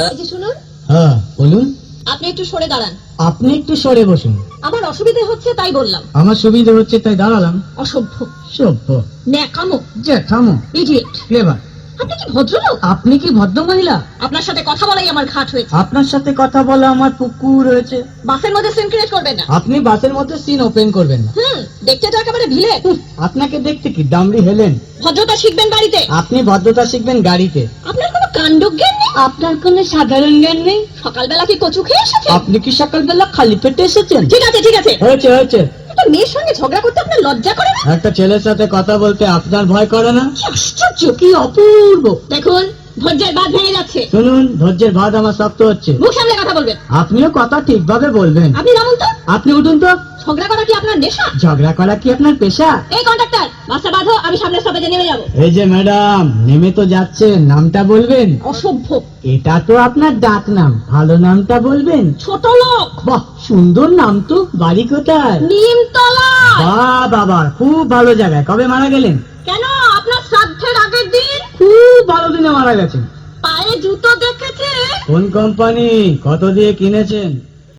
এই যে শুনুন, হ্যাঁ বলুন। আপনি একটু সরে দাঁড়ান। আপনি একটু সরে বসুন। আমার অসুবিধা হচ্ছে তাই বললাম। আমার সুবিধা হচ্ছে তাই দাঁড়ালাম। অসভ্য, সভ্য, ন্যাকামো, জ্যাঠামো, ইডিয়েট। ক্লেভার। আপনি কি ভদ্রলোক? আপনি কি ভদ্র মহিলা? আপনার সাথে কথা বলাই আমার ঘাট হয়েছে। আপনার সাথে কথা বলা আমার পুকুর হয়েছে। বাসের মধ্যে সিন ক্রিয়েট করবেন না। আপনি বাসের মধ্যে সিন ওপেন করবেন না। দেখতে তো একেবারে ভিলে। আপনাকে দেখতে কি দামড়ি হেলেন? ভদ্রতা শিখবেন বাড়িতে। আপনি ভদ্রতা শিখবেন গাড়িতে। আপনার কোনো কাণ্ডজ্ঞান নেই। আপনার কোনো সাধারণ জ্ঞান নেই। সকালবেলা কি কচু খেয়ে এসেছেন? আপনি কি সকালবেলা খালি পেটে এসেছেন? ঠিক আছে ঠিক আছে, হয়েছে হয়েছে। একটা মেয়ের সঙ্গে ঝগড়া করতে আপনার লজ্জা করে না? একটা ছেলের সাথে কথা বলতে আপনার ভয় করে না? কি আশ্চর্য, কি অপূর্ব। দেখুন ধৈর্যের বাঁধ ভেঙে যাচ্ছে। শুনুন, ধৈর্যের ভাত আমার শক্ত হচ্ছে। মুখ সামলে কথা বলবেন। আপনিও কথা ঠিকভাবে বলবেন। আপনি নামুন তো। আপনি উঠুন তো। ঝগড়া করা কি আপনার নেশা? ঝগড়া করা কি আপনার পেশা? এই কন্ডাক্টর, বাসটা বাঁধো, আমি সামনের স্টপেজে নেমে যাবো। এই যে ম্যাডাম, নেমে তো যাচ্ছেন, নামটা বলবেন। অসভ্য, এটা তো আপনার ডাক নাম, ভালো নামটা বলবেন। ছোট লোক। বাহ, সুন্দর নাম তো। বাড়ি কোথায়? নিমতলা। বাহ বাবা, খুব ভালো জায়গায়। কবে মারা গেলেন? কেন, আপনার শ্রাদ্ধের আগের দিন। খুব ভালো দিনে মারা গেছেন। পায়ে জুতো দেখেছে? কোন কোম্পানি? কত দিয়ে কিনেছেন?